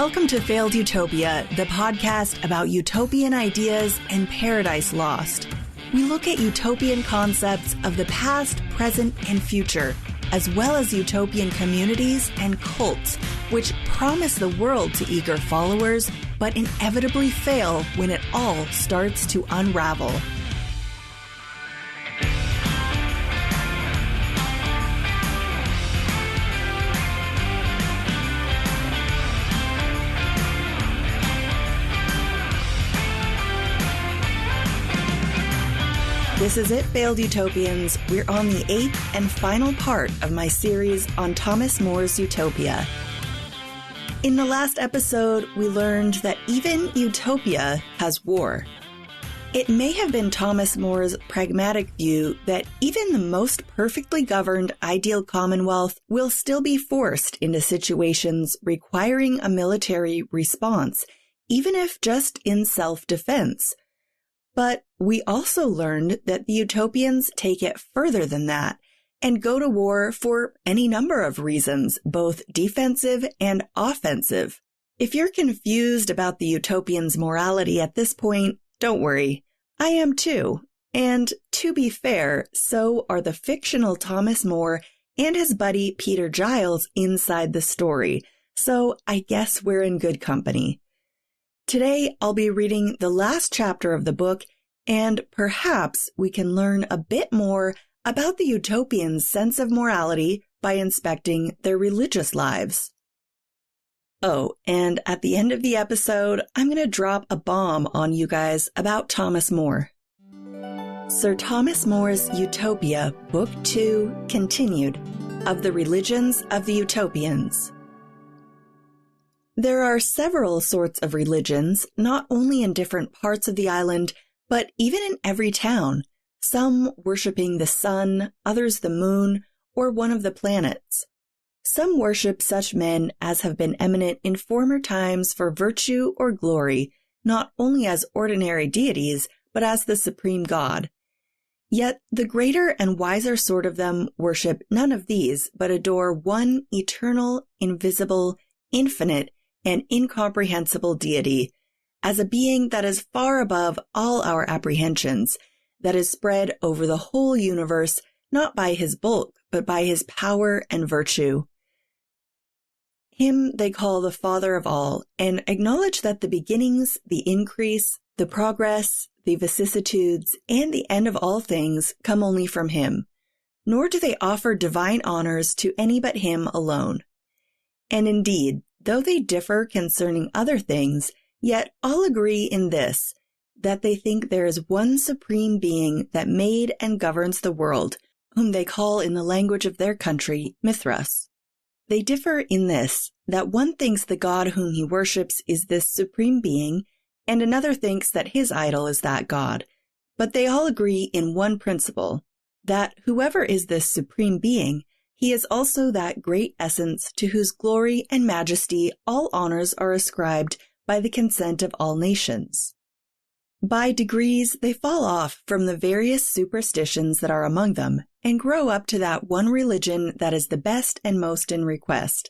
Welcome to Failed Utopia, the podcast about utopian ideas and paradise lost. We look at utopian concepts of the past, present, and future, as well as utopian communities and cults, which promise the world to eager followers, but inevitably fail when it all starts to unravel. This is it, Failed Utopians. We're on the 8th and final part of my series on Thomas More's Utopia. In the last episode, we learned that even Utopia has war. It may have been Thomas More's pragmatic view that even the most perfectly governed ideal commonwealth will still be forced into situations requiring a military response, even if just in self-defense. But we also learned that the utopians take it further than that and go to war for any number of reasons, both defensive and offensive. If you're confused about the utopians' morality at this point, don't worry. I am too. And to be fair, so are the fictional Thomas More and his buddy Peter Giles inside the story. So I guess we're in good company. Today, I'll be reading the last chapter of the book, and perhaps we can learn a bit more about the utopians' sense of morality by inspecting their religious lives. Oh, and at the end of the episode, I'm going to drop a bomb on you guys about Thomas More. Sir Thomas More's Utopia, Book 2, Continued, of the Religions of the Utopians. There are several sorts of religions, not only in different parts of the island, but even in every town, some worshipping the sun, others the moon, or one of the planets. Some worship such men as have been eminent in former times for virtue or glory, not only as ordinary deities, but as the supreme God. Yet the greater and wiser sort of them worship none of these, but adore one eternal, invisible, infinite, and incomprehensible deity, as a being that is far above all our apprehensions, that is spread over the whole universe, not by his bulk, but by his power and virtue. Him they call the Father of all, and acknowledge that the beginnings, the increase, the progress, the vicissitudes, and the end of all things come only from him, nor do they offer divine honors to any but him alone. And indeed, though they differ concerning other things, yet all agree in this, that they think there is one supreme being that made and governs the world, whom they call in the language of their country Mithras. They differ in this, that one thinks the God whom he worships is this supreme being, and another thinks that his idol is that God. But they all agree in one principle, that whoever is this supreme being, he is also that great essence to whose glory and majesty all honors are ascribed by the consent of all nations. By degrees, they fall off from the various superstitions that are among them and grow up to that one religion that is the best and most in request.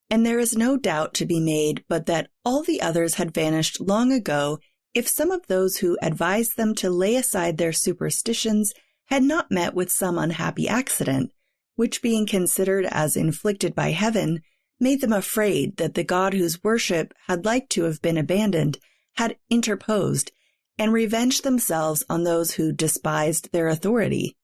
And there is no doubt to be made but that all the others had vanished long ago if some of those who advised them to lay aside their superstitions had not met with some unhappy accident, which being considered as inflicted by heaven, made them afraid that the God whose worship had like to have been abandoned had interposed, and revenged themselves on those who despised their authority.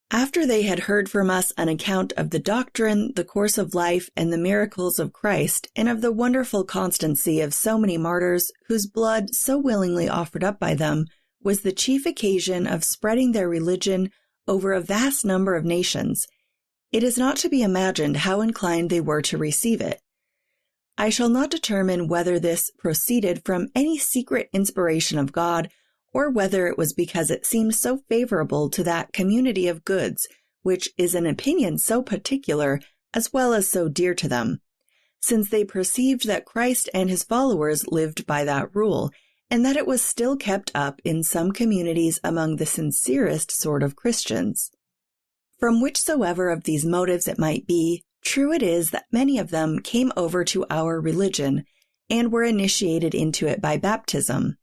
After they had heard from us an account of the doctrine, the course of life, and the miracles of Christ, and of the wonderful constancy of so many martyrs, whose blood, so willingly offered up by them, was the chief occasion of spreading their religion over a vast number of nations, it is not to be imagined how inclined they were to receive it. I shall not determine whether this proceeded from any secret inspiration of God, or whether it was because it seemed so favorable to that community of goods, which is an opinion so particular as well as so dear to them, since they perceived that Christ and his followers lived by that rule, and that it was still kept up in some communities among the sincerest sort of Christians. From whichsoever of these motives it might be, true it is that many of them came over to our religion and were initiated into it by baptism.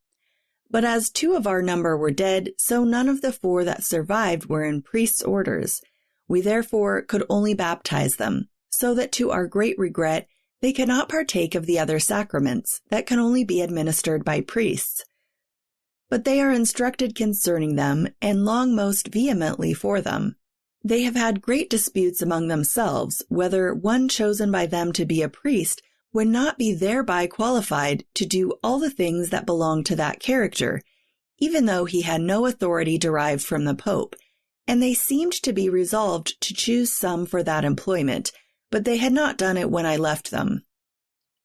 But as 2 of our number were dead, so none of the 4 that survived were in priests' orders. We therefore could only baptize them, so that to our great regret they cannot partake of the other sacraments that can only be administered by priests. But they are instructed concerning them, and long most vehemently for them. They have had great disputes among themselves, whether one chosen by them to be a priest would not be thereby qualified to do all the things that belong to that character, even though he had no authority derived from the Pope, and they seemed to be resolved to choose some for that employment, but they had not done it when I left them.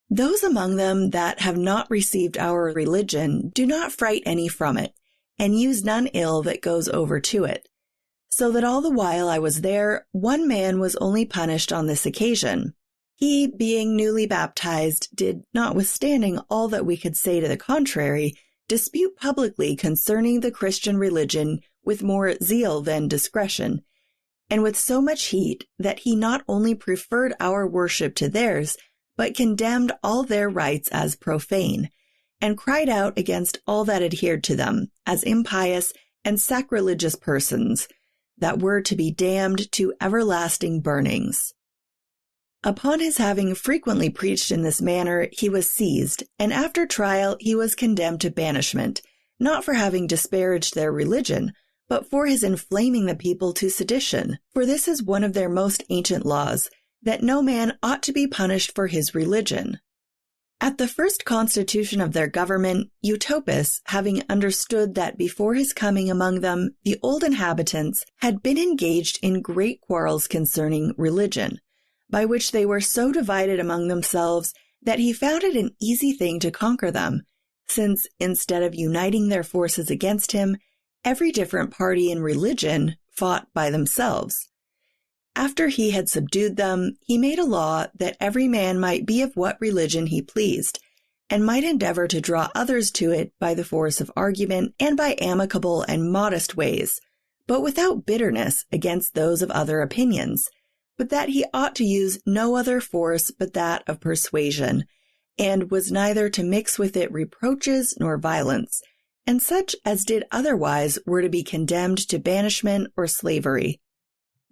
Those among them that have not received our religion do not fright any from it, and use none ill that goes over to it. So that all the while I was there, 1 man was only punished on this occasion. He, being newly baptized, did, notwithstanding all that we could say to the contrary, dispute publicly concerning the Christian religion with more zeal than discretion, and with so much heat that he not only preferred our worship to theirs, but condemned all their rites as profane, and cried out against all that adhered to them as impious and sacrilegious persons, that were to be damned to everlasting burnings. Upon his having frequently preached in this manner, he was seized, and after trial he was condemned to banishment, not for having disparaged their religion, but for his inflaming the people to sedition. For this is one of their most ancient laws, that no man ought to be punished for his religion. At the first constitution of their government, Utopia, having understood that before his coming among them, the old inhabitants had been engaged in great quarrels concerning religion, by which they were so divided among themselves that he found it an easy thing to conquer them, since instead of uniting their forces against him, every different party in religion fought by themselves. After he had subdued them, he made a law that every man might be of what religion he pleased, and might endeavor to draw others to it by the force of argument and by amicable and modest ways, but without bitterness against those of other opinions, but that he ought to use no other force but that of persuasion, and was neither to mix with it reproaches nor violence, and such as did otherwise were to be condemned to banishment or slavery.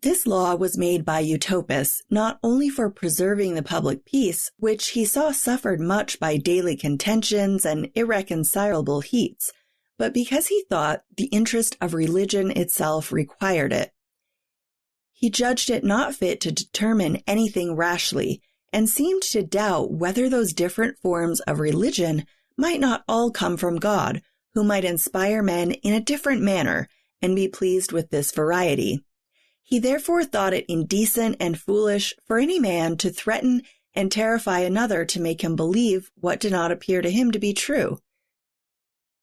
This law was made by Utopia not only for preserving the public peace, which he saw suffered much by daily contentions and irreconcilable heats, but because he thought the interest of religion itself required it. He judged it not fit to determine anything rashly, and seemed to doubt whether those different forms of religion might not all come from God, who might inspire men in a different manner, and be pleased with this variety. He therefore thought it indecent and foolish for any man to threaten and terrify another to make him believe what did not appear to him to be true.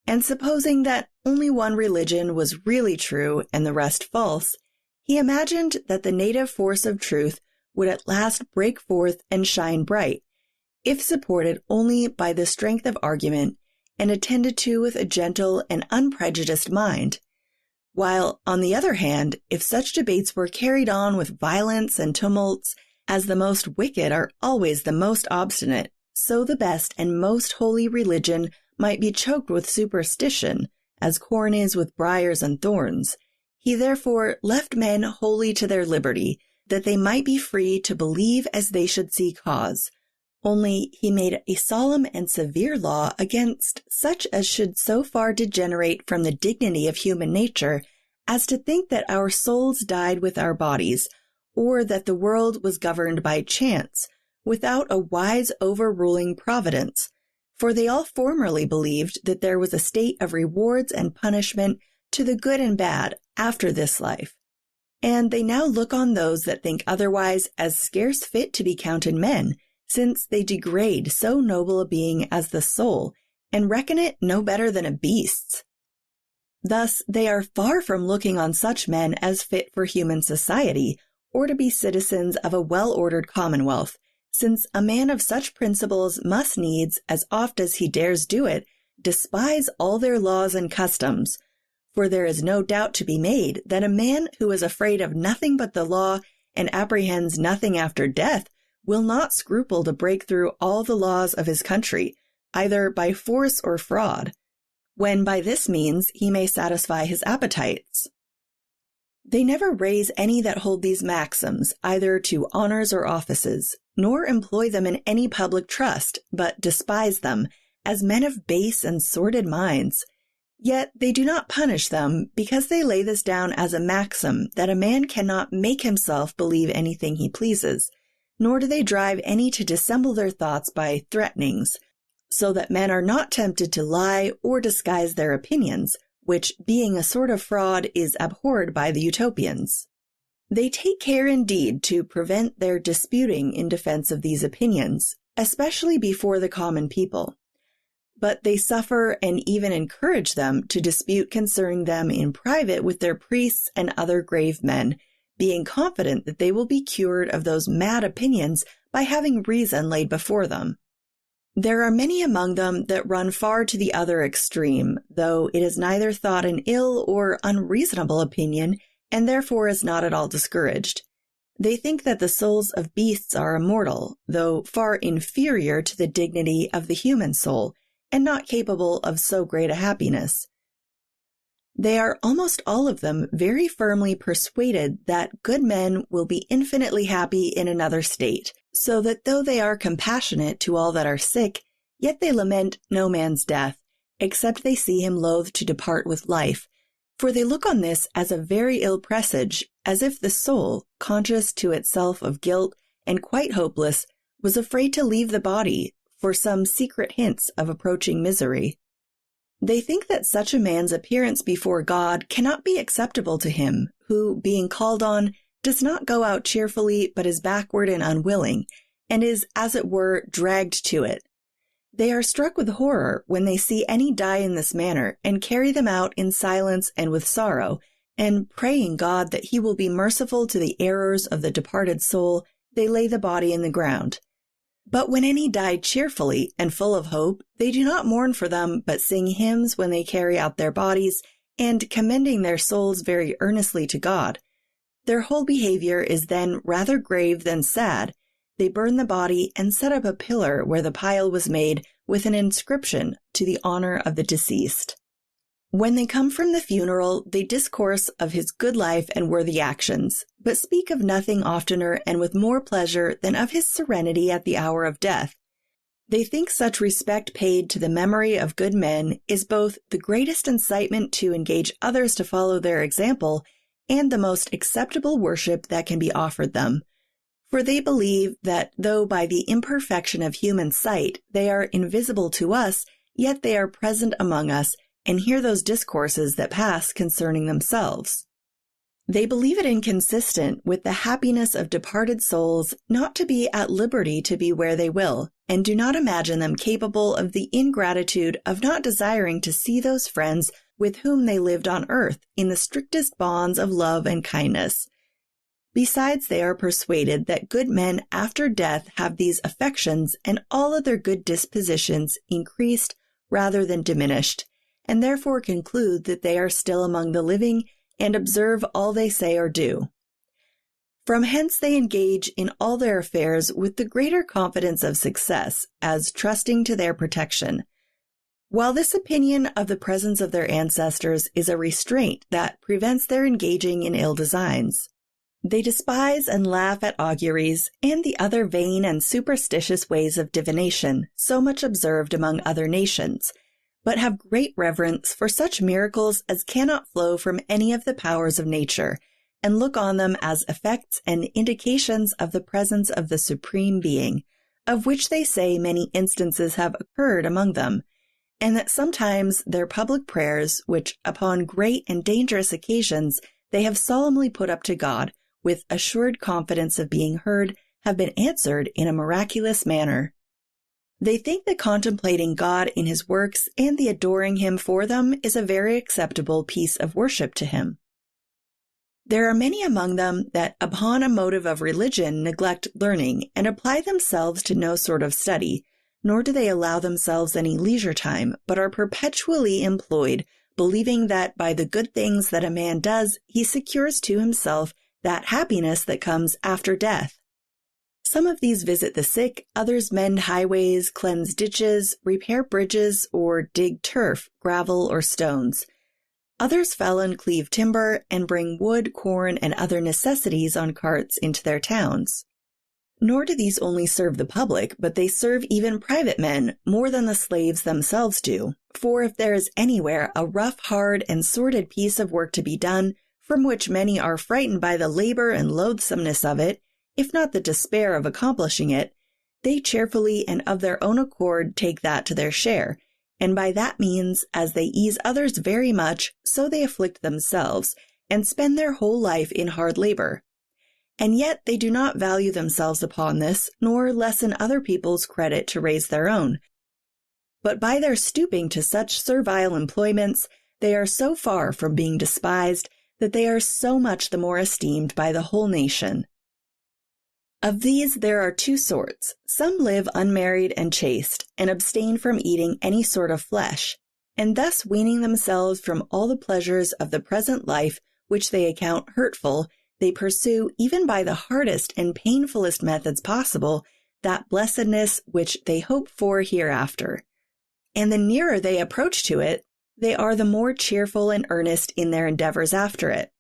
And supposing that only one religion was really true and the rest false, he imagined that the native force of truth would at last break forth and shine bright, if supported only by the strength of argument and attended to with a gentle and unprejudiced mind. While, on the other hand, if such debates were carried on with violence and tumults, as the most wicked are always the most obstinate, so the best and most holy religion might be choked with superstition, as corn is with briars and thorns. He therefore left men wholly to their liberty, that they might be free to believe as they should see cause. Only he made a solemn and severe law against such as should so far degenerate from the dignity of human nature as to think that our souls died with our bodies, or that the world was governed by chance, without a wise overruling providence. For they all formerly believed that there was a state of rewards and punishment to the good and bad after this life. And they now look on those that think otherwise as scarce fit to be counted men, since they degrade so noble a being as the soul, and reckon it no better than a beast's. Thus they are far from looking on such men as fit for human society, or to be citizens of a well-ordered commonwealth, since a man of such principles must needs, as oft as he dares do it, despise all their laws and customs. For there is no doubt to be made that a man who is afraid of nothing but the law and apprehends nothing after death will not scruple to break through all the laws of his country, either by force or fraud, when by this means he may satisfy his appetites. They never raise any that hold these maxims, either to honors or offices, nor employ them in any public trust, but despise them, as men of base and sordid minds. Yet they do not punish them, because they lay this down as a maxim that a man cannot make himself believe anything he pleases, nor do they drive any to dissemble their thoughts by threatenings, so that men are not tempted to lie or disguise their opinions, which, being a sort of fraud, is abhorred by the Utopians. They take care indeed to prevent their disputing in defense of these opinions, especially before the common people. But they suffer and even encourage them to dispute concerning them in private with their priests and other grave men, being confident that they will be cured of those mad opinions by having reason laid before them. There are many among them that run far to the other extreme, though it is neither thought an ill or unreasonable opinion, and therefore is not at all discouraged. They think that the souls of beasts are immortal, though far inferior to the dignity of the human soul, and not capable of so great a happiness. They are almost all of them very firmly persuaded that good men will be infinitely happy in another state, so that though they are compassionate to all that are sick, yet they lament no man's death, except they see him loath to depart with life, for they look on this as a very ill presage, as if the soul, conscious to itself of guilt and quite hopeless, was afraid to leave the body for some secret hints of approaching misery. They think that such a man's appearance before God cannot be acceptable to him, who, being called on, does not go out cheerfully, but is backward and unwilling, and is, as it were, dragged to it. They are struck with horror when they see any die in this manner, and carry them out in silence and with sorrow, and praying God that he will be merciful to the errors of the departed soul, they lay the body in the ground. But when any die cheerfully and full of hope, they do not mourn for them, but sing hymns when they carry out their bodies, and commending their souls very earnestly to God. Their whole behavior is then rather grave than sad. They burn the body and set up a pillar where the pile was made, with an inscription to the honor of the deceased. When they come from the funeral, they discourse of his good life and worthy actions, but speak of nothing oftener and with more pleasure than of his serenity at the hour of death. They think such respect paid to the memory of good men is both the greatest incitement to engage others to follow their example and the most acceptable worship that can be offered them. For they believe that though by the imperfection of human sight they are invisible to us, yet they are present among us, and hear those discourses that pass concerning themselves. They believe it inconsistent with the happiness of departed souls not to be at liberty to be where they will, and do not imagine them capable of the ingratitude of not desiring to see those friends with whom they lived on earth in the strictest bonds of love and kindness. Besides, they are persuaded that good men after death have these affections and all other good dispositions increased rather than diminished, and therefore conclude that they are still among the living and observe all they say or do. From hence they engage in all their affairs with the greater confidence of success, as trusting to their protection. While this opinion of the presence of their ancestors is a restraint that prevents their engaging in ill designs, they despise and laugh at auguries and the other vain and superstitious ways of divination so much observed among other nations, but have great reverence for such miracles as cannot flow from any of the powers of nature, and look on them as effects and indications of the presence of the Supreme Being, of which they say many instances have occurred among them, and that sometimes their public prayers, which upon great and dangerous occasions they have solemnly put up to God, with assured confidence of being heard, have been answered in a miraculous manner. They think that contemplating God in his works and the adoring him for them is a very acceptable piece of worship to him. There are many among them that upon a motive of religion neglect learning and apply themselves to no sort of study, nor do they allow themselves any leisure time, but are perpetually employed, believing that by the good things that a man does, he secures to himself that happiness that comes after death. Some of these visit the sick, others mend highways, cleanse ditches, repair bridges, or dig turf, gravel, or stones. Others fell and cleave timber and bring wood, corn, and other necessities on carts into their towns. Nor do these only serve the public, but they serve even private men more than the slaves themselves do. For if there is anywhere a rough, hard, and sordid piece of work to be done, from which many are frightened by the labor and loathsomeness of it, if not the despair of accomplishing it, they cheerfully and of their own accord take that to their share, and by that means, as they ease others very much, so they afflict themselves, and spend their whole life in hard labor. And yet they do not value themselves upon this, nor lessen other people's credit to raise their own. But by their stooping to such servile employments, they are so far from being despised that they are so much the more esteemed by the whole nation. Of these there are two sorts. Some live unmarried and chaste, and abstain from eating any sort of flesh, and thus weaning themselves from all the pleasures of the present life which they account hurtful, they pursue, even by the hardest and painfulest methods possible, that blessedness which they hope for hereafter. And the nearer they approach to it, they are the more cheerful and earnest in their endeavors after it.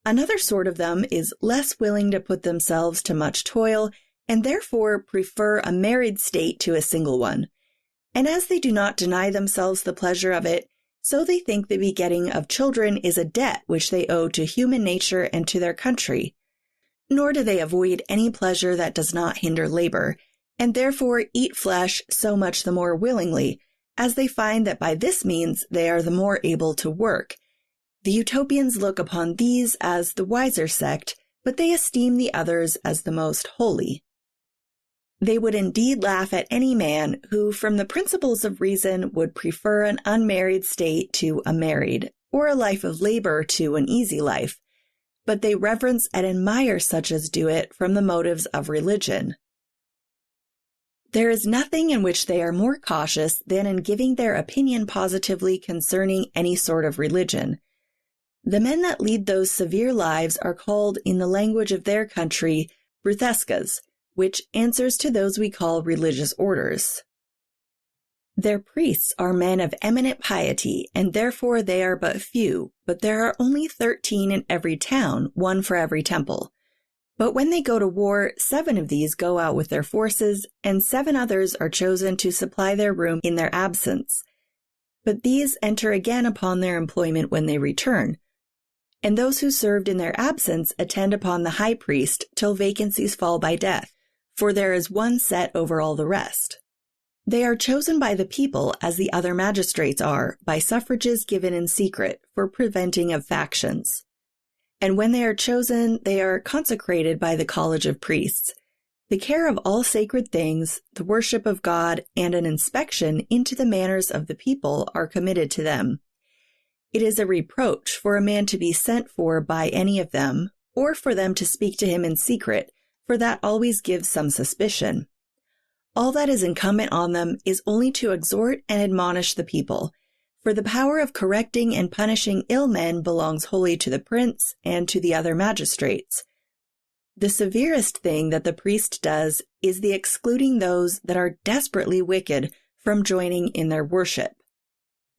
Another sort of them is less willing to put themselves to much toil, and therefore prefer a married state to a single one. And as they do not deny themselves the pleasure of it, so they think the begetting of children is a debt which they owe to human nature and to their country. Nor do they avoid any pleasure that does not hinder labor, and therefore eat flesh so much the more willingly, as they find that by this means they are the more able to work. The Utopians look upon these as the wiser sect, but they esteem the others as the most holy. They would indeed laugh at any man who, from the principles of reason, would prefer an unmarried state to a married, or a life of labor to an easy life, but they reverence and admire such as do it from the motives of religion. There is nothing in which they are more cautious than in giving their opinion positively concerning any sort of religion. The men that lead those severe lives are called, in the language of their country, Bruthescas, which answers to those we call religious orders. Their priests are men of eminent piety, and therefore they are but few, but there are only 13 in every town, one for every temple. But when they go to war, 7 of these go out with their forces, and 7 others are chosen to supply their room in their absence. But these enter again upon their employment when they return, and those who served in their absence attend upon the high priest till vacancies fall by death, for there is one set over all the rest. They are chosen by the people as the other magistrates are, by suffrages given in secret, for preventing of factions. And when they are chosen, they are consecrated by the college of priests. The care of all sacred things, the worship of God, and an inspection into the manners of the people are committed to them. It is a reproach for a man to be sent for by any of them, or for them to speak to him in secret, for that always gives some suspicion. All that is incumbent on them is only to exhort and admonish the people, for the power of correcting and punishing ill men belongs wholly to the prince and to the other magistrates. The severest thing that the priest does is the excluding those that are desperately wicked from joining in their worship.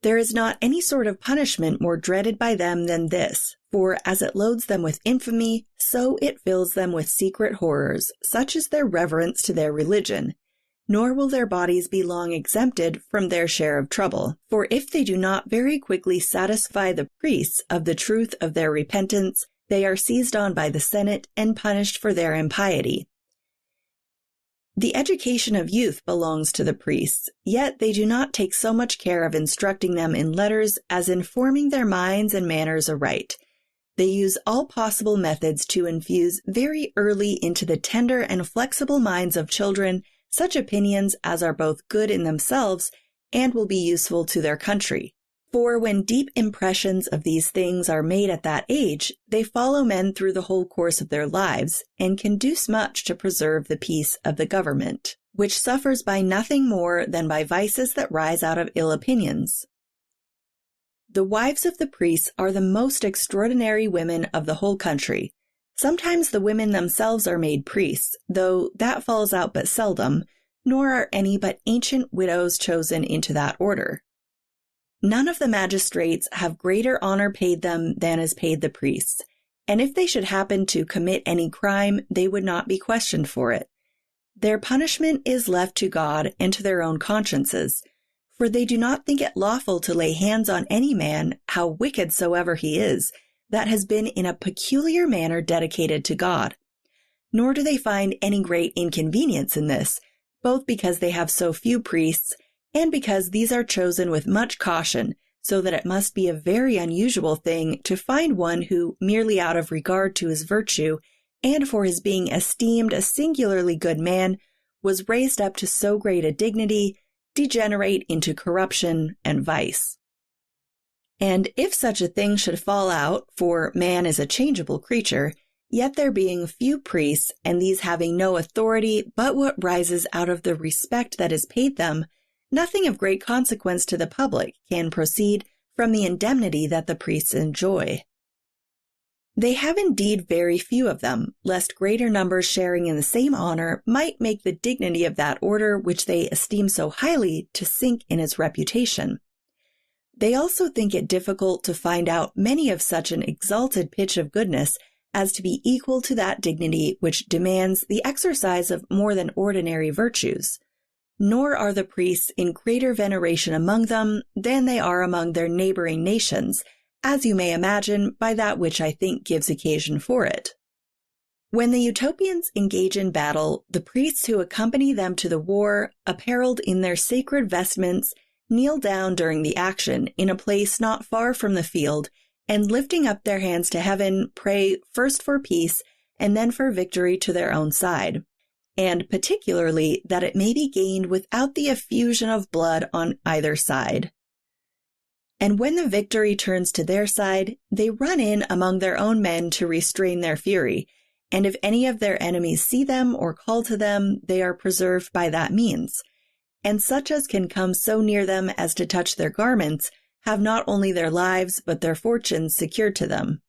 There is not any sort of punishment more dreaded by them than this, for as it loads them with infamy, so it fills them with secret horrors, such is their reverence to their religion. Nor will their bodies be long exempted from their share of trouble, for if they do not very quickly satisfy the priests of the truth of their repentance, they are seized on by the Senate and punished for their impiety. The education of youth belongs to the priests, yet they do not take so much care of instructing them in letters as in forming their minds and manners aright. They use all possible methods to infuse very early into the tender and flexible minds of children such opinions as are both good in themselves and will be useful to their country. For when deep impressions of these things are made at that age, they follow men through the whole course of their lives, and conduce much to preserve the peace of the government, which suffers by nothing more than by vices that rise out of ill opinions. The wives of the priests are the most extraordinary women of the whole country. Sometimes the women themselves are made priests, though that falls out but seldom, nor are any but ancient widows chosen into that order. None of the magistrates have greater honor paid them than is paid the priests, and if they should happen to commit any crime, they would not be questioned for it. Their punishment is left to God and to their own consciences, for they do not think it lawful to lay hands on any man, how wicked soever he is, that has been in a peculiar manner dedicated to God. Nor do they find any great inconvenience in this, both because they have so few priests, and because these are chosen with much caution, so that it must be a very unusual thing to find one who, merely out of regard to his virtue, and for his being esteemed a singularly good man, was raised up to so great a dignity, degenerate into corruption and vice. And if such a thing should fall out, for man is a changeable creature, yet there being few priests, and these having no authority but what rises out of the respect that is paid them, nothing of great consequence to the public can proceed from the indemnity that the priests enjoy. They have indeed very few of them, lest greater numbers sharing in the same honor might make the dignity of that order which they esteem so highly to sink in its reputation. They also think it difficult to find out many of such an exalted pitch of goodness as to be equal to that dignity which demands the exercise of more than ordinary virtues. Nor are the priests in greater veneration among them than they are among their neighboring nations, as you may imagine by that which I think gives occasion for it. When the Utopians engage in battle, the priests who accompany them to the war, apparelled in their sacred vestments, kneel down during the action in a place not far from the field, and lifting up their hands to heaven, pray first for peace and then for victory to their own side, and particularly that it may be gained without the effusion of blood on either side. And when the victory turns to their side, they run in among their own men to restrain their fury, and if any of their enemies see them or call to them, they are preserved by that means. And such as can come so near them as to touch their garments have not only their lives but their fortunes secured to them.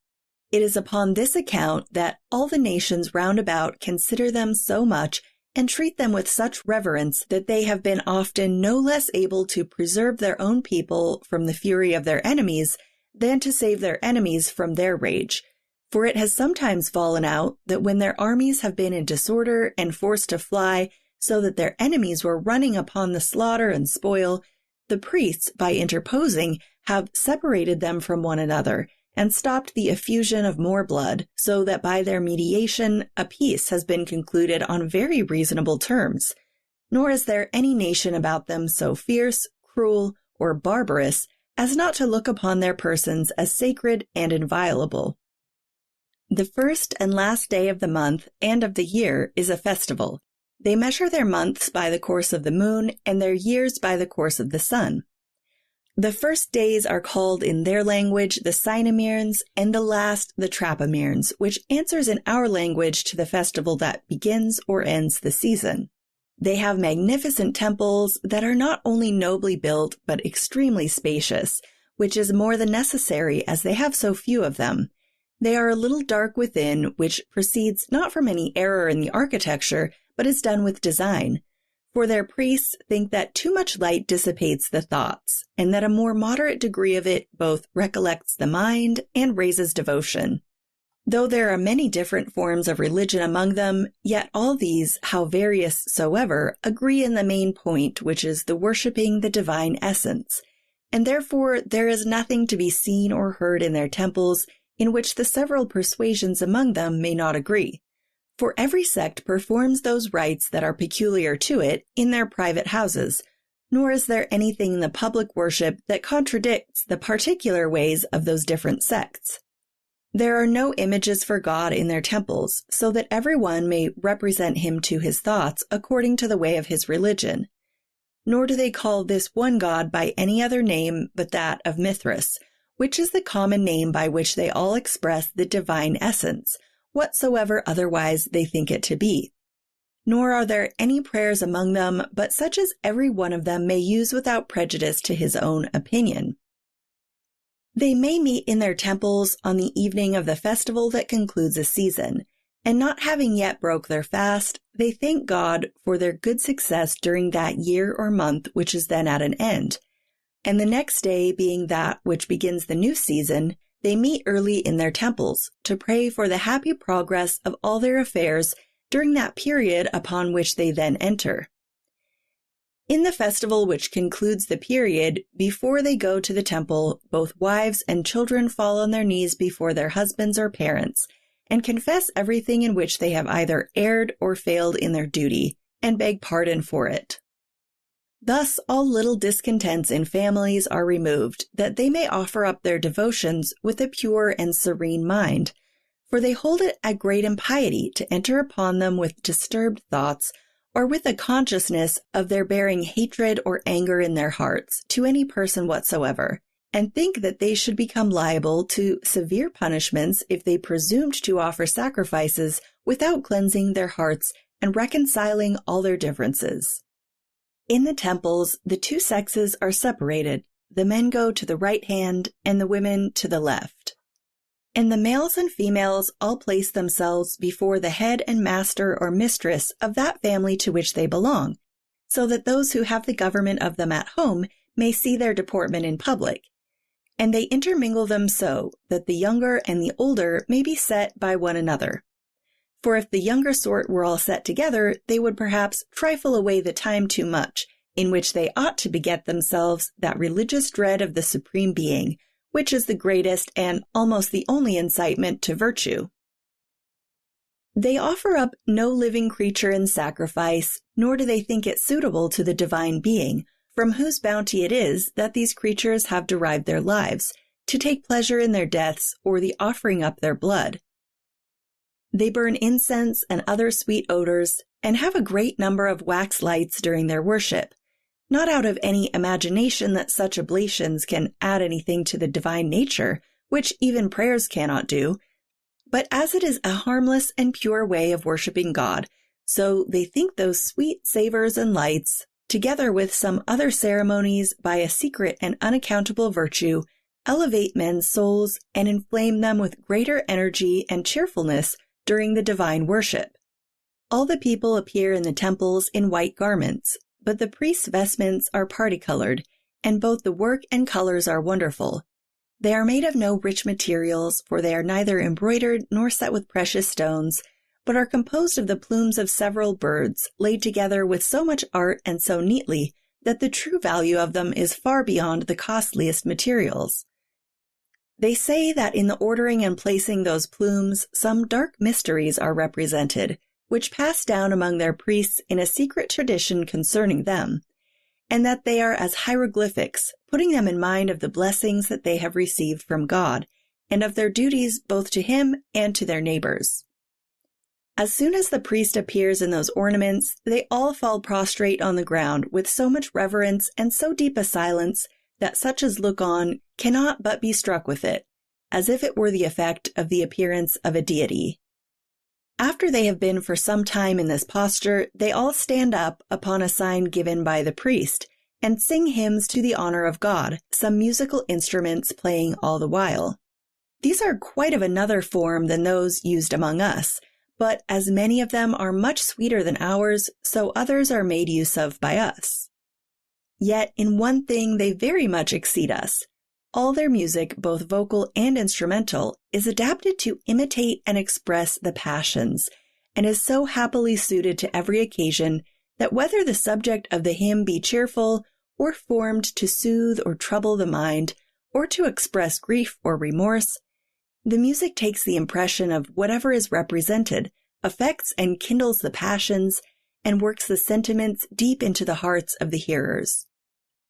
It is upon this account that all the nations round about consider them so much and treat them with such reverence that they have been often no less able to preserve their own people from the fury of their enemies than to save their enemies from their rage. For it has sometimes fallen out that when their armies have been in disorder and forced to fly, so that their enemies were running upon the slaughter and spoil, the priests, by interposing, have separated them from one another, and stopped the effusion of more blood, so that by their mediation a peace has been concluded on very reasonable terms. Nor is there any nation about them so fierce, cruel, or barbarous as not to look upon their persons as sacred and inviolable. The first and last day of the month and of the year is a festival. They measure their months by the course of the moon and their years by the course of the sun. The first days are called in their language the Cynamirns, and the last the Trapamirns, which answers in our language to the festival that begins or ends the season. They have magnificent temples that are not only nobly built but extremely spacious, which is more than necessary as they have so few of them. They are a little dark within, which proceeds not from any error in the architecture, but is done with design. For their priests think that too much light dissipates the thoughts, and that a more moderate degree of it both recollects the mind and raises devotion. Though there are many different forms of religion among them, yet all these, how various soever, agree in the main point, which is the worshipping the divine essence, and therefore there is nothing to be seen or heard in their temples in which the several persuasions among them may not agree. For every sect performs those rites that are peculiar to it in their private houses, nor is there anything in the public worship that contradicts the particular ways of those different sects. There are no images for God in their temples, so that every one may represent him to his thoughts according to the way of his religion. Nor do they call this one God by any other name but that of Mithras, which is the common name by which they all express the divine essence, whatsoever otherwise they think it to be. Nor are there any prayers among them but such as every one of them may use without prejudice to his own opinion. They may meet in their temples on the evening of the festival that concludes a season, and not having yet broke their fast, they thank God for their good success during that year or month which is then at an end. And the next day being that which begins the new season, they meet early in their temples to pray for the happy progress of all their affairs during that period upon which they then enter. In the festival which concludes the period, before they go to the temple, both wives and children fall on their knees before their husbands or parents, and confess everything in which they have either erred or failed in their duty, and beg pardon for it. Thus all little discontents in families are removed, that they may offer up their devotions with a pure and serene mind, for they hold it a great impiety to enter upon them with disturbed thoughts, or with a consciousness of their bearing hatred or anger in their hearts to any person whatsoever, and think that they should become liable to severe punishments if they presumed to offer sacrifices without cleansing their hearts and reconciling all their differences. In the temples, the two sexes are separated. The men go to the right hand and the women to the left. And the males and females all place themselves before the head and master or mistress of that family to which they belong, so that those who have the government of them at home may see their deportment in public. And they intermingle them so that the younger and the older may be set by one another. For if the younger sort were all set together, they would perhaps trifle away the time too much, in which they ought to beget themselves that religious dread of the Supreme Being, which is the greatest and almost the only incitement to virtue. They offer up no living creature in sacrifice, nor do they think it suitable to the divine being, from whose bounty it is that these creatures have derived their lives, to take pleasure in their deaths or the offering up their blood. They burn incense and other sweet odors, and have a great number of wax lights during their worship, not out of any imagination that such oblations can add anything to the divine nature, which even prayers cannot do, but as it is a harmless and pure way of worshiping God, so they think those sweet savors and lights, together with some other ceremonies by a secret and unaccountable virtue, elevate men's souls and inflame them with greater energy and cheerfulness during the divine worship. All the people appear in the temples in white garments, but the priests' vestments are parti-colored, and both the work and colors are wonderful. They are made of no rich materials, for they are neither embroidered nor set with precious stones, but are composed of the plumes of several birds, laid together with so much art and so neatly that the true value of them is far beyond the costliest materials. They say that in the ordering and placing those plumes, some dark mysteries are represented, which pass down among their priests in a secret tradition concerning them, and that they are as hieroglyphics, putting them in mind of the blessings that they have received from God, and of their duties both to Him and to their neighbors. As soon as the priest appears in those ornaments, they all fall prostrate on the ground with so much reverence and so deep a silence that such as look on cannot but be struck with it, as if it were the effect of the appearance of a deity. After they have been for some time in this posture, they all stand up upon a sign given by the priest, and sing hymns to the honor of God, some musical instruments playing all the while. These are quite of another form than those used among us, but as many of them are much sweeter than ours, so others are made use of by us. Yet in one thing they very much exceed us. All their music, both vocal and instrumental, is adapted to imitate and express the passions, and is so happily suited to every occasion that whether the subject of the hymn be cheerful, or formed to soothe or trouble the mind, or to express grief or remorse, the music takes the impression of whatever is represented, affects and kindles the passions, and works the sentiments deep into the hearts of the hearers.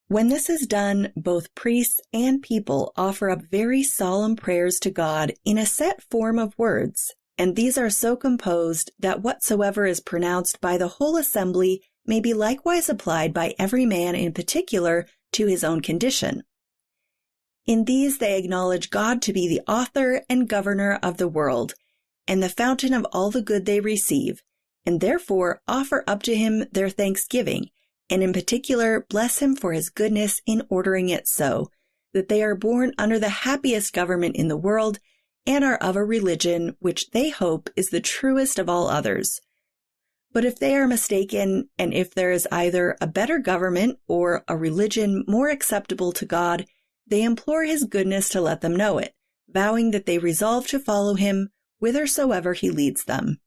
When this is done, both priests and people offer up very solemn prayers to God in a set form of words, and these are so composed that whatsoever is pronounced by the whole assembly may be likewise applied by every man in particular to his own condition. In these they acknowledge God to be the author and governor of the world, and the fountain of all the good they receive, and therefore offer up to Him their thanksgiving, and in particular bless Him for His goodness in ordering it so, that they are born under the happiest government in the world and are of a religion which they hope is the truest of all others. But if they are mistaken, and if there is either a better government or a religion more acceptable to God, they implore his goodness to let them know it, vowing that they resolve to follow him whithersoever he leads them.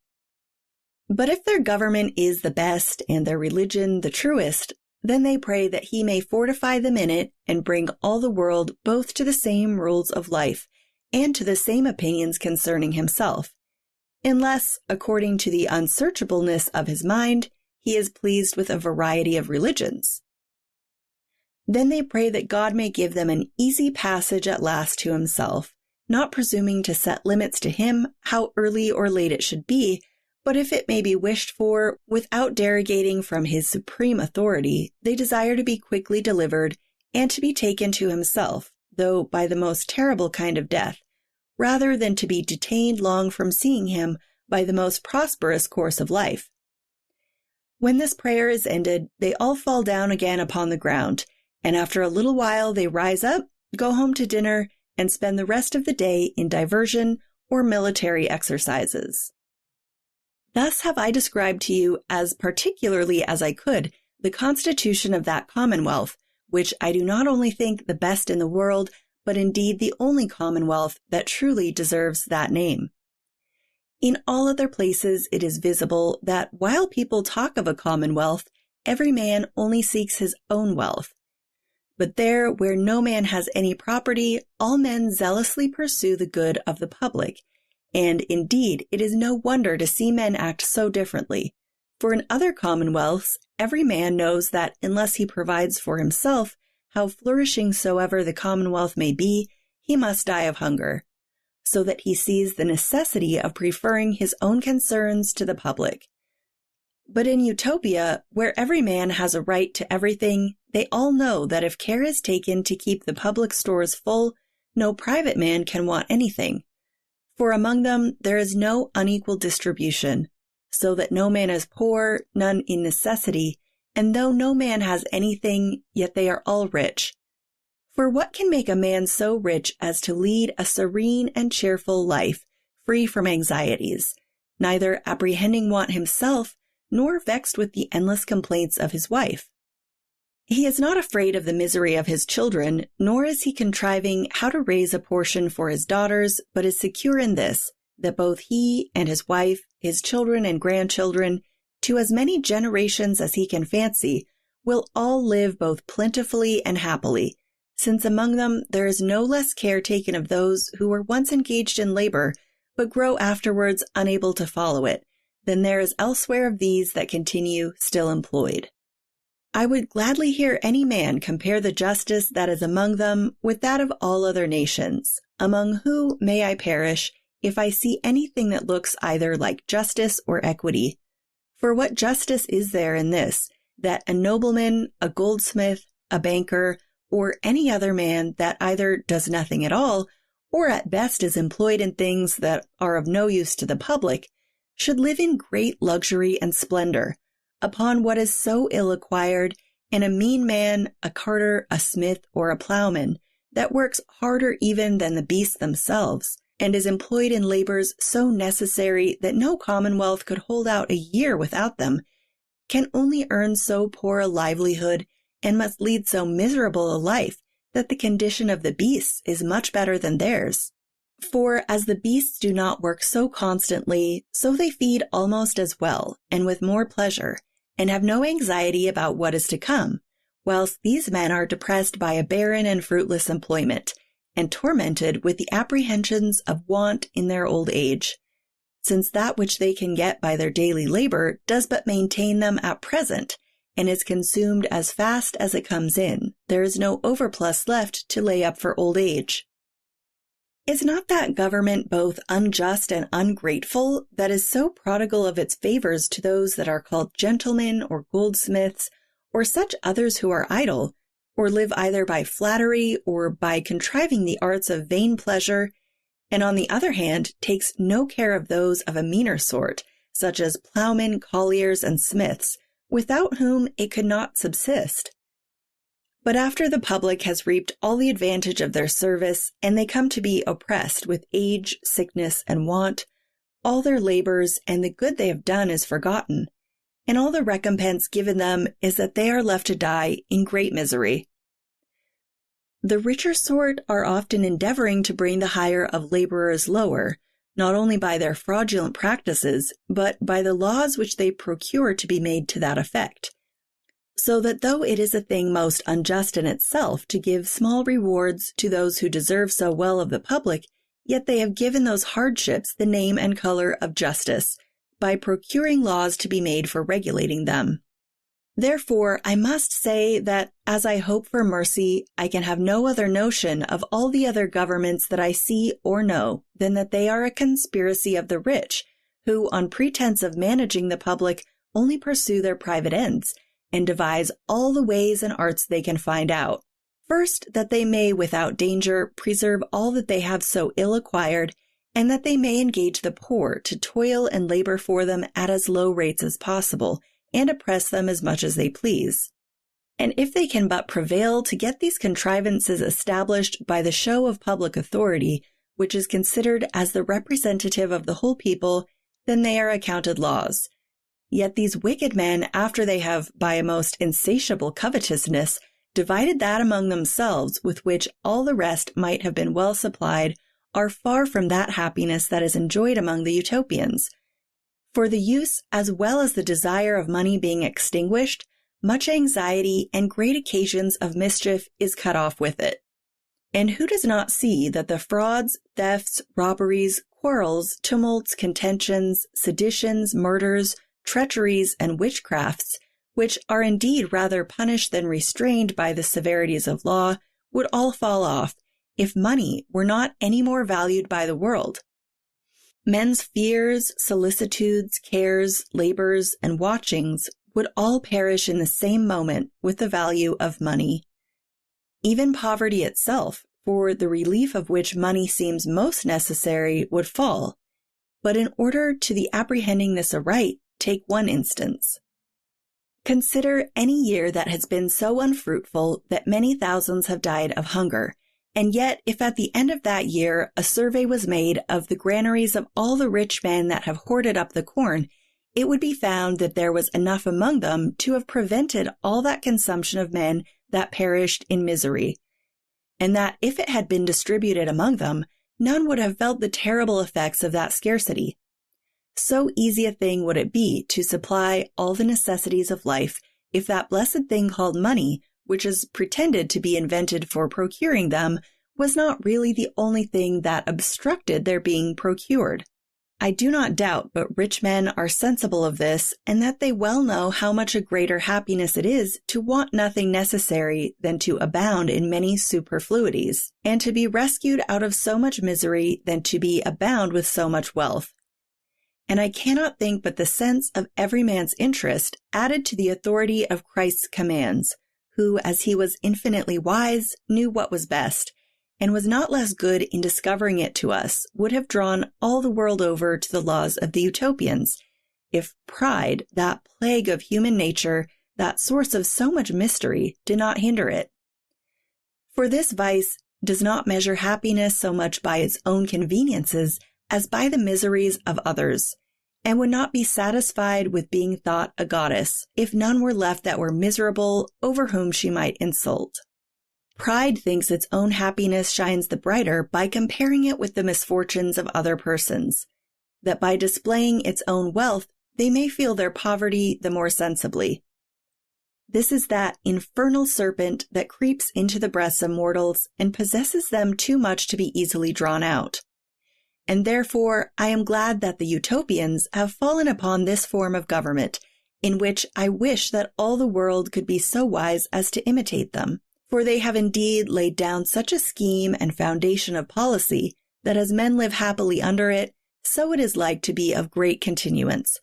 But if their government is the best and their religion the truest, then they pray that he may fortify them in it and bring all the world both to the same rules of life and to the same opinions concerning himself, unless, according to the unsearchableness of his mind, he is pleased with a variety of religions. Then they pray that God may give them an easy passage at last to himself, not presuming to set limits to him how early or late it should be, but if it may be wished for, without derogating from his supreme authority, they desire to be quickly delivered and to be taken to himself, though by the most terrible kind of death, rather than to be detained long from seeing him by the most prosperous course of life. When this prayer is ended, they all fall down again upon the ground, and after a little while they rise up, go home to dinner, and spend the rest of the day in diversion or military exercises. Thus have I described to you, as particularly as I could, the constitution of that commonwealth, which I do not only think the best in the world, but indeed the only commonwealth that truly deserves that name. In all other places it is visible that while people talk of a commonwealth, every man only seeks his own wealth. But there, where no man has any property, all men zealously pursue the good of the public. And indeed, it is no wonder to see men act so differently. For in other commonwealths, every man knows that unless he provides for himself, how flourishing soever the commonwealth may be, he must die of hunger, so that he sees the necessity of preferring his own concerns to the public. But in Utopia, where every man has a right to everything, they all know that if care is taken to keep the public stores full, no private man can want anything. For among them there is no unequal distribution, so that no man is poor, none in necessity, and though no man has anything, yet they are all rich. For what can make a man so rich as to lead a serene and cheerful life, free from anxieties, neither apprehending want himself, nor vexed with the endless complaints of his wife? He is not afraid of the misery of his children, nor is he contriving how to raise a portion for his daughters, but is secure in this, that both he and his wife, his children and grandchildren, to as many generations as he can fancy, will all live both plentifully and happily, since among them there is no less care taken of those who were once engaged in labor, but grow afterwards unable to follow it, than there is elsewhere of these that continue still employed. I would gladly hear any man compare the justice that is among them with that of all other nations, among who may I perish, if I see anything that looks either like justice or equity. For what justice is there in this, that a nobleman, a goldsmith, a banker, or any other man that either does nothing at all, or at best is employed in things that are of no use to the public, should live in great luxury and splendor, upon what is so ill acquired, and a mean man, a carter, a smith, or a plowman, that works harder even than the beasts themselves, and is employed in labors so necessary that no commonwealth could hold out a year without them, can only earn so poor a livelihood, and must lead so miserable a life, that the condition of the beasts is much better than theirs. For as the beasts do not work so constantly, so they feed almost as well, and with more pleasure, and have no anxiety about what is to come, whilst these men are depressed by a barren and fruitless employment, and tormented with the apprehensions of want in their old age, since that which they can get by their daily labor does but maintain them at present, and is consumed as fast as it comes in. There is no overplus left to lay up for old age. Is not that government both unjust and ungrateful that is so prodigal of its favors to those that are called gentlemen or goldsmiths, or such others who are idle, or live either by flattery or by contriving the arts of vain pleasure, and on the other hand takes no care of those of a meaner sort, such as plowmen, colliers, and smiths, without whom it could not subsist? But after the public has reaped all the advantage of their service, and they come to be oppressed with age, sickness, and want, all their labors and the good they have done is forgotten, and all the recompense given them is that they are left to die in great misery. The richer sort are often endeavoring to bring the hire of laborers lower, not only by their fraudulent practices, but by the laws which they procure to be made to that effect. So that though it is a thing most unjust in itself to give small rewards to those who deserve so well of the public, yet they have given those hardships the name and color of justice, by procuring laws to be made for regulating them. Therefore, I must say that, as I hope for mercy, I can have no other notion of all the other governments that I see or know than that they are a conspiracy of the rich, who, on pretense of managing the public, only pursue their private ends, and devise all the ways and arts they can find out. First, that they may, without danger, preserve all that they have so ill acquired, and that they may engage the poor to toil and labor for them at as low rates as possible, and oppress them as much as they please. And if they can but prevail to get these contrivances established by the show of public authority, which is considered as the representative of the whole people, then they are accounted laws. Yet these wicked men, after they have, by a most insatiable covetousness, divided that among themselves with which all the rest might have been well supplied, are far from that happiness that is enjoyed among the Utopians. For the use as well as the desire of money being extinguished, much anxiety and great occasions of mischief is cut off with it. And who does not see that the frauds, thefts, robberies, quarrels, tumults, contentions, seditions, murders, treacheries, and witchcrafts, which are indeed rather punished than restrained by the severities of law, would all fall off, if money were not any more valued by the world? Men's fears, solicitudes, cares, labors, and watchings would all perish in the same moment with the value of money. Even poverty itself, for the relief of which money seems most necessary, would fall. But in order to the apprehending this aright, take one instance. Consider any year that has been so unfruitful that many thousands have died of hunger. And yet, if at the end of that year a survey was made of the granaries of all the rich men that have hoarded up the corn, it would be found that there was enough among them to have prevented all that consumption of men that perished in misery, and that if it had been distributed among them, none would have felt the terrible effects of that scarcity. So easy a thing would it be to supply all the necessities of life if that blessed thing called money, which is pretended to be invented for procuring them, was not really the only thing that obstructed their being procured. I do not doubt but rich men are sensible of this, and that they well know how much a greater happiness it is to want nothing necessary than to abound in many superfluities, and to be rescued out of so much misery than to be abound with so much wealth. And I cannot think but the sense of every man's interest added to the authority of Christ's commands, who, as he was infinitely wise, knew what was best, and was not less good in discovering it to us, would have drawn all the world over to the laws of the Utopians, if pride, that plague of human nature, that source of so much mystery, did not hinder it. For this vice does not measure happiness so much by its own conveniences as by the miseries of others, and would not be satisfied with being thought a goddess, if none were left that were miserable over whom she might insult. Pride thinks its own happiness shines the brighter by comparing it with the misfortunes of other persons, that by displaying its own wealth they may feel their poverty the more sensibly. This is that infernal serpent that creeps into the breasts of mortals and possesses them too much to be easily drawn out. And therefore I am glad that the Utopians have fallen upon this form of government, in which I wish that all the world could be so wise as to imitate them. For they have indeed laid down such a scheme and foundation of policy that as men live happily under it, so it is like to be of great continuance.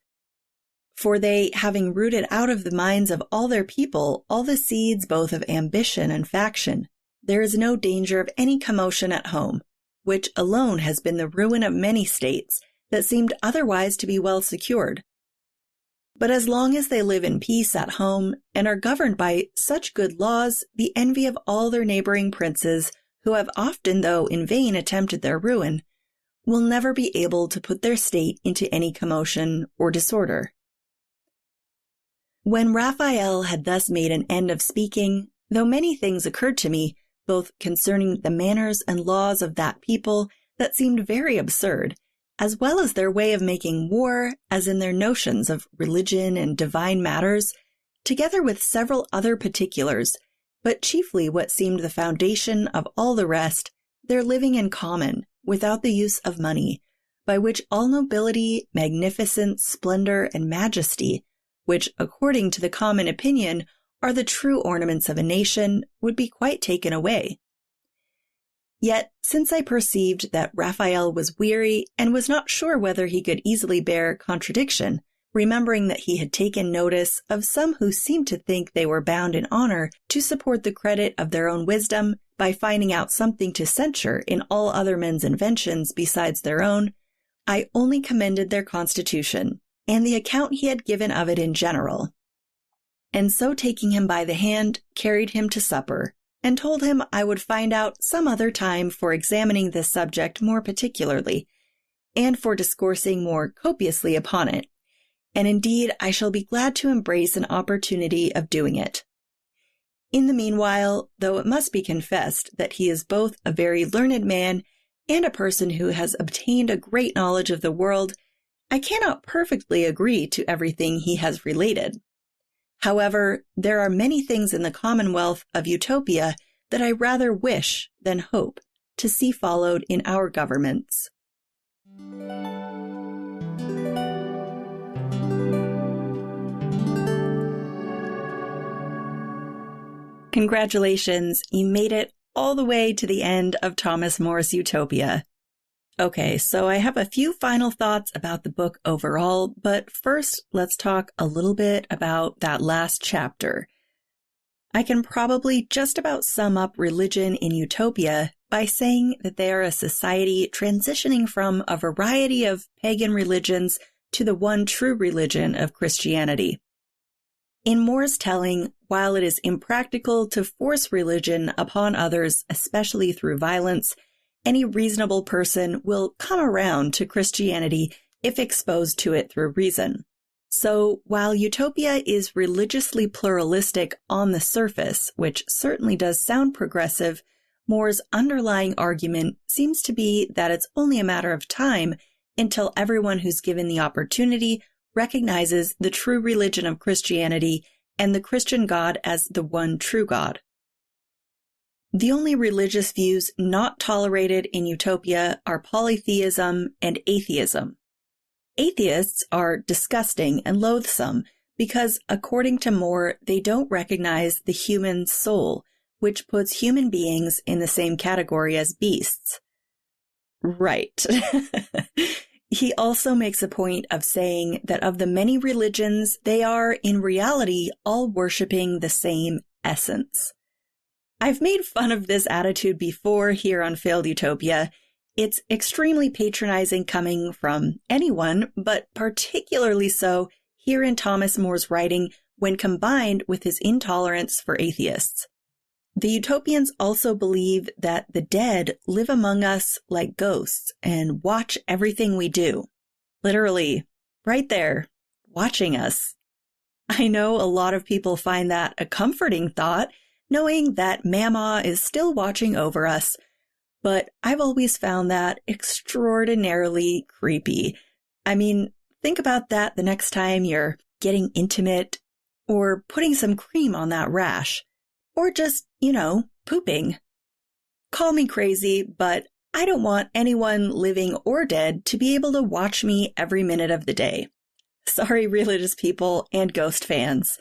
For they, having rooted out of the minds of all their people all the seeds both of ambition and faction, there is no danger of any commotion at home, which alone has been the ruin of many states that seemed otherwise to be well secured. But as long as they live in peace at home and are governed by such good laws, the envy of all their neighboring princes, who have often, though in vain, attempted their ruin, will never be able to put their state into any commotion or disorder. When Raphael had thus made an end of speaking, though many things occurred to me, both concerning the manners and laws of that people that seemed very absurd, as well as their way of making war, as in their notions of religion and divine matters, together with several other particulars, but chiefly what seemed the foundation of all the rest, their living in common, without the use of money, by which all nobility, magnificence, splendor, and majesty, which, according to the common opinion, are the true ornaments of a nation, would be quite taken away. Yet, since I perceived that Raphael was weary and was not sure whether he could easily bear contradiction, remembering that he had taken notice of some who seemed to think they were bound in honor to support the credit of their own wisdom by finding out something to censure in all other men's inventions besides their own, I only commended their constitution, and the account he had given of it in general, and so taking him by the hand, carried him to supper, and told him I would find out some other time for examining this subject more particularly, and for discoursing more copiously upon it, and indeed I shall be glad to embrace an opportunity of doing it. In the meanwhile, though it must be confessed that he is both a very learned man and a person who has obtained a great knowledge of the world, I cannot perfectly agree to everything he has related. However, there are many things in the commonwealth of Utopia that I rather wish than hope to see followed in our governments. Congratulations, you made it all the way to the end of Thomas More's Utopia. Okay, so I have a few final thoughts about the book overall, but first let's talk a little bit about that last chapter. I can probably just about sum up religion in Utopia by saying that they are a society transitioning from a variety of pagan religions to the one true religion of Christianity. In More's telling, while it is impractical to force religion upon others, especially through violence, any reasonable person will come around to Christianity if exposed to it through reason. So while Utopia is religiously pluralistic on the surface, which certainly does sound progressive, More's underlying argument seems to be that it's only a matter of time until everyone who's given the opportunity recognizes the true religion of Christianity and the Christian God as the one true God. The only religious views not tolerated in Utopia are polytheism and atheism. Atheists are disgusting and loathsome because, according to More, they don't recognize the human soul, which puts human beings in the same category as beasts. Right. He also makes a point of saying that of the many religions, they are, in reality, all worshiping the same essence. I've made fun of this attitude before here on Failed Utopia. It's extremely patronizing coming from anyone, but particularly so here in Thomas More's writing when combined with his intolerance for atheists. The Utopians also believe that the dead live among us like ghosts and watch everything we do. Literally, right there, watching us. I know a lot of people find that a comforting thought, knowing that Mama is still watching over us, but I've always found that extraordinarily creepy. I mean, think about that the next time you're getting intimate or putting some cream on that rash or just, pooping. Call me crazy, but I don't want anyone living or dead to be able to watch me every minute of the day. Sorry, religious people and ghost fans.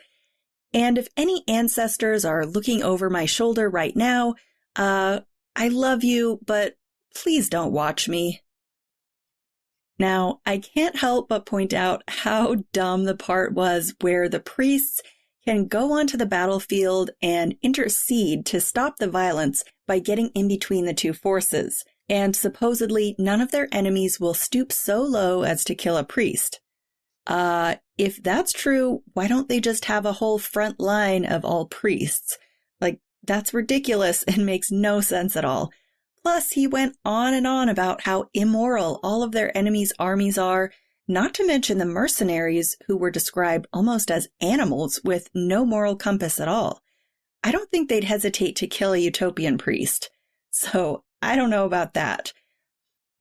And if any ancestors are looking over my shoulder right now, I love you, but please don't watch me. Now, I can't help but point out how dumb the part was where the priests can go onto the battlefield and intercede to stop the violence by getting in between the two forces, and supposedly none of their enemies will stoop so low as to kill a priest. If that's true, why don't they just have a whole front line of all priests? Like, that's ridiculous and makes no sense at all. Plus, he went on and on about how immoral all of their enemies' armies are, not to mention the mercenaries who were described almost as animals with no moral compass at all. I don't think they'd hesitate to kill a utopian priest. So, I don't know about that.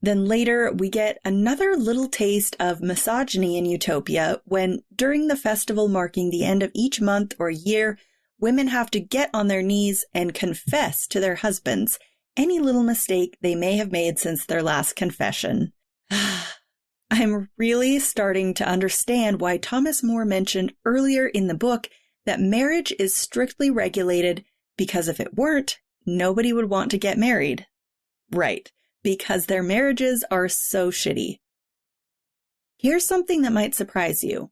Then later, we get another little taste of misogyny in Utopia when, during the festival marking the end of each month or year, women have to get on their knees and confess to their husbands any little mistake they may have made since their last confession. I'm really starting to understand why Thomas More mentioned earlier in the book that marriage is strictly regulated because if it weren't, nobody would want to get married. Right. Because their marriages are so shitty. Here's something that might surprise you.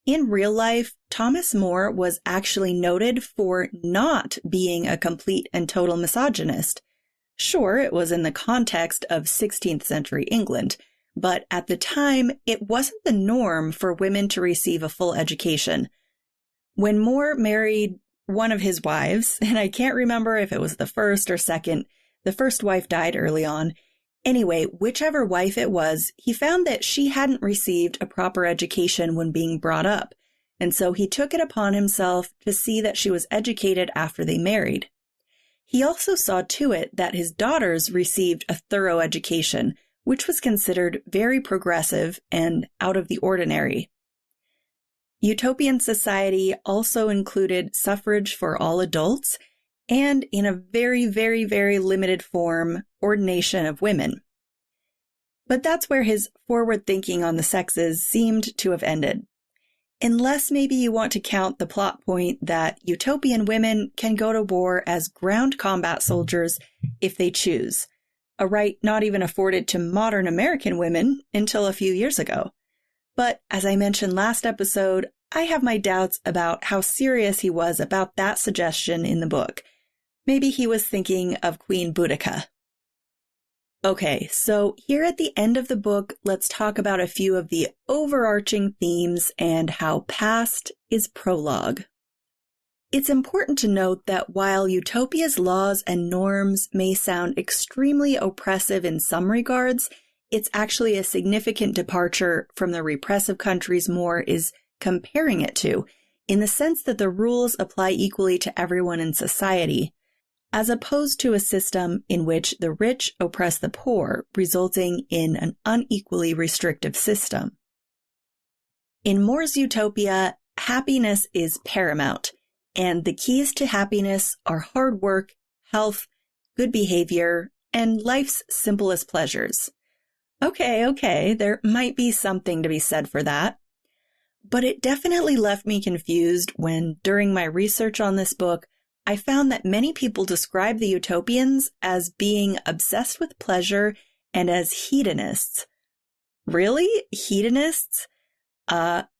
In real life, Thomas More was actually noted for not being a complete and total misogynist. Sure, it was in the context of 16th century England, but at the time, it wasn't the norm for women to receive a full education. When More married one of his wives, and I can't remember if it was the first or second, the first wife died early on. Anyway, whichever wife it was, he found that she hadn't received a proper education when being brought up, and so he took it upon himself to see that she was educated after they married. He also saw to it that his daughters received a thorough education, which was considered very progressive and out of the ordinary. Utopian society also included suffrage for all adults, and in a very, very, very limited form, ordination of women. But that's where his forward thinking on the sexes seemed to have ended. Unless maybe you want to count the plot point that utopian women can go to war as ground combat soldiers if they choose, a right not even afforded to modern American women until a few years ago. But as I mentioned last episode, I have my doubts about how serious he was about that suggestion in the book. Maybe he was thinking of Queen Boudica. Okay, so here at the end of the book, let's talk about a few of the overarching themes and how past is prologue. It's important to note that while Utopia's laws and norms may sound extremely oppressive in some regards, it's actually a significant departure from the repressive countries More is comparing it to, in the sense that the rules apply equally to everyone in society, as opposed to a system in which the rich oppress the poor, resulting in an unequally restrictive system. In More's Utopia, happiness is paramount, and the keys to happiness are hard work, health, good behavior, and life's simplest pleasures. Okay, there might be something to be said for that. But it definitely left me confused when, during my research on this book, I found that many people describe the utopians as being obsessed with pleasure and as hedonists. Really? Hedonists?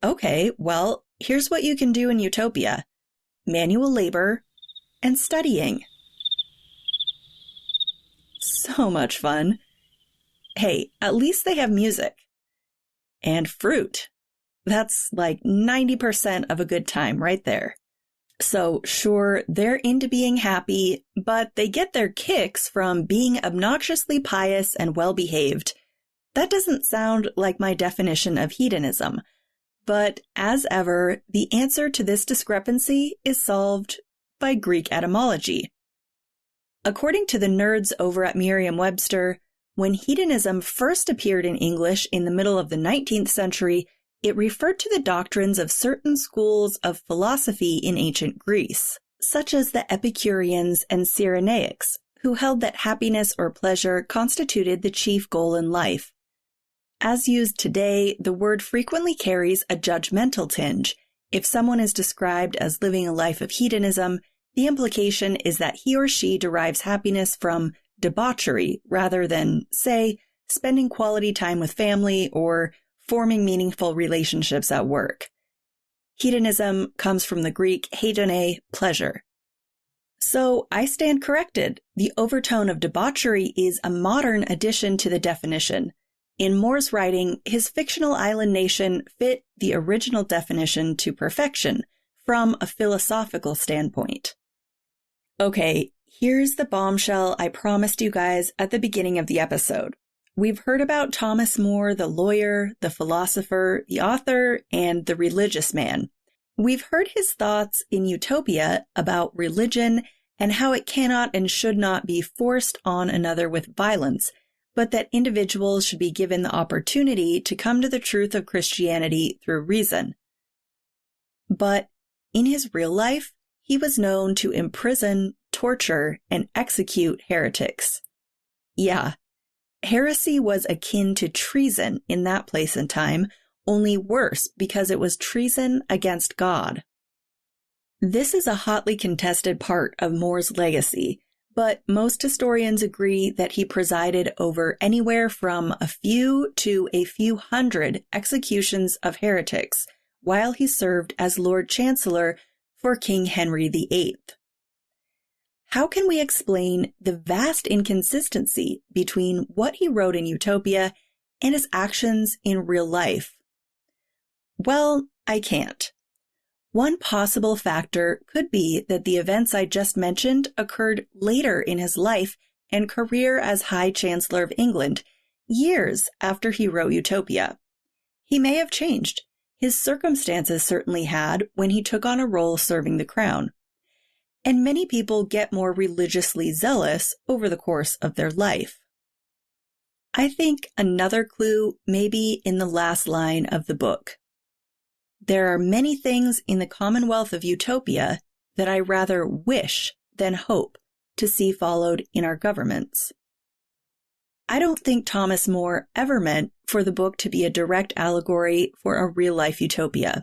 Okay, well, here's what you can do in Utopia. Manual labor and studying. So much fun. Hey, at least they have music. And fruit. That's like 90% of a good time right there. So sure, they're into being happy, but they get their kicks from being obnoxiously pious and well-behaved. That doesn't sound like my definition of hedonism. But as ever, the answer to this discrepancy is solved by Greek etymology. According to the nerds over at Merriam-Webster, when hedonism first appeared in English in the middle of the 19th century, it referred to the doctrines of certain schools of philosophy in ancient Greece, such as the Epicureans and Cyrenaics, who held that happiness or pleasure constituted the chief goal in life. As used today, the word frequently carries a judgmental tinge. If someone is described as living a life of hedonism, the implication is that he or she derives happiness from debauchery rather than, say, spending quality time with family or forming meaningful relationships at work. Hedonism comes from the Greek hedone, pleasure. So I stand corrected. The overtone of debauchery is a modern addition to the definition. In Moore's writing, his fictional island nation fit the original definition to perfection from a philosophical standpoint. Okay, here's the bombshell I promised you guys at the beginning of the episode. We've heard about Thomas More, the lawyer, the philosopher, the author, and the religious man. We've heard his thoughts in Utopia about religion and how it cannot and should not be forced on another with violence, but that individuals should be given the opportunity to come to the truth of Christianity through reason. But in his real life, he was known to imprison, torture, and execute heretics. Yeah, heresy was akin to treason in that place and time, only worse because it was treason against God. This is a hotly contested part of More's legacy, but most historians agree that he presided over anywhere from a few to a few hundred executions of heretics while he served as Lord Chancellor for King Henry VIII. How can we explain the vast inconsistency between what he wrote in Utopia and his actions in real life? Well, I can't. One possible factor could be that the events I just mentioned occurred later in his life and career as High Chancellor of England, years after he wrote Utopia. He may have changed. His circumstances certainly had when he took on a role serving the crown. And many people get more religiously zealous over the course of their life. I think another clue may be in the last line of the book. There are many things in the Commonwealth of Utopia that I rather wish than hope to see followed in our governments. I don't think Thomas More ever meant for the book to be a direct allegory for a real-life utopia.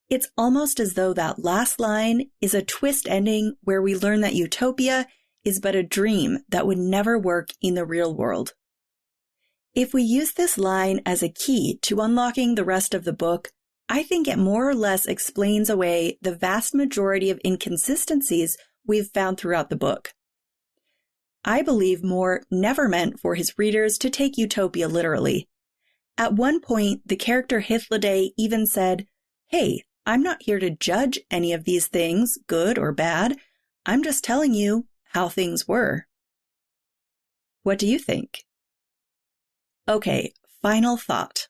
It's almost as though that last line is a twist ending where we learn that utopia is but a dream that would never work in the real world. If we use this line as a key to unlocking the rest of the book, I think it more or less explains away the vast majority of inconsistencies we've found throughout the book. I believe More never meant for his readers to take Utopia literally. At one point, the character Hythloday even said, "Hey, I'm not here to judge any of these things, good or bad. I'm just telling you how things were." What do you think? Okay, final thought.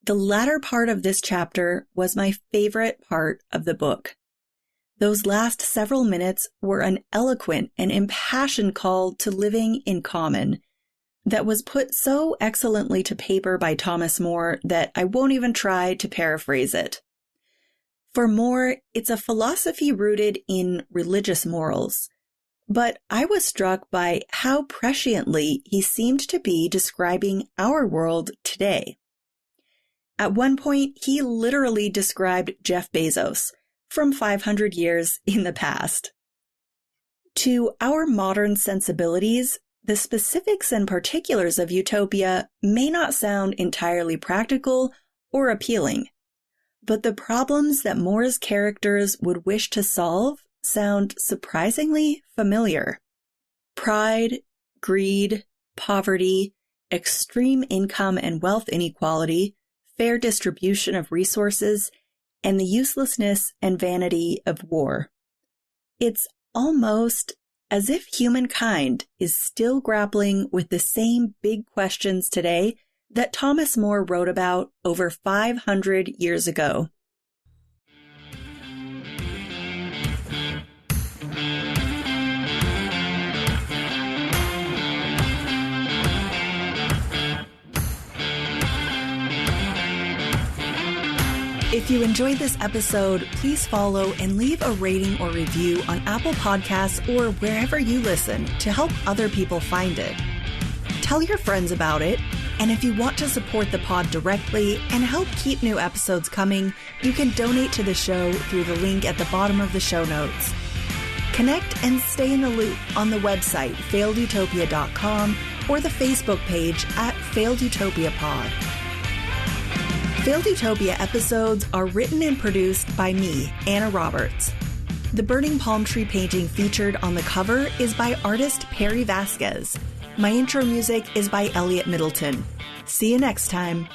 The latter part of this chapter was my favorite part of the book. Those last several minutes were an eloquent and impassioned call to living in common that was put so excellently to paper by Thomas More that I won't even try to paraphrase it. For More, it's a philosophy rooted in religious morals, but I was struck by how presciently he seemed to be describing our world today. At one point, he literally described Jeff Bezos from 500 years in the past. To our modern sensibilities, the specifics and particulars of Utopia may not sound entirely practical or appealing, but the problems that More's characters would wish to solve sound surprisingly familiar. Pride, greed, poverty, extreme income and wealth inequality, fair distribution of resources, and the uselessness and vanity of war. It's almost as if humankind is still grappling with the same big questions today that Thomas More wrote about over 500 years ago. If you enjoyed this episode, please follow and leave a rating or review on Apple Podcasts or wherever you listen to help other people find it. Tell your friends about it, and if you want to support the pod directly and help keep new episodes coming, you can donate to the show through the link at the bottom of the show notes. Connect and stay in the loop on the website failedutopia.com or the Facebook page at Failed Utopia Pod. Failed Utopia episodes are written and produced by me, Anna Roberts. The burning palm tree painting featured on the cover is by artist Perry Vasquez. My intro music is by Elliot Middleton. See you next time.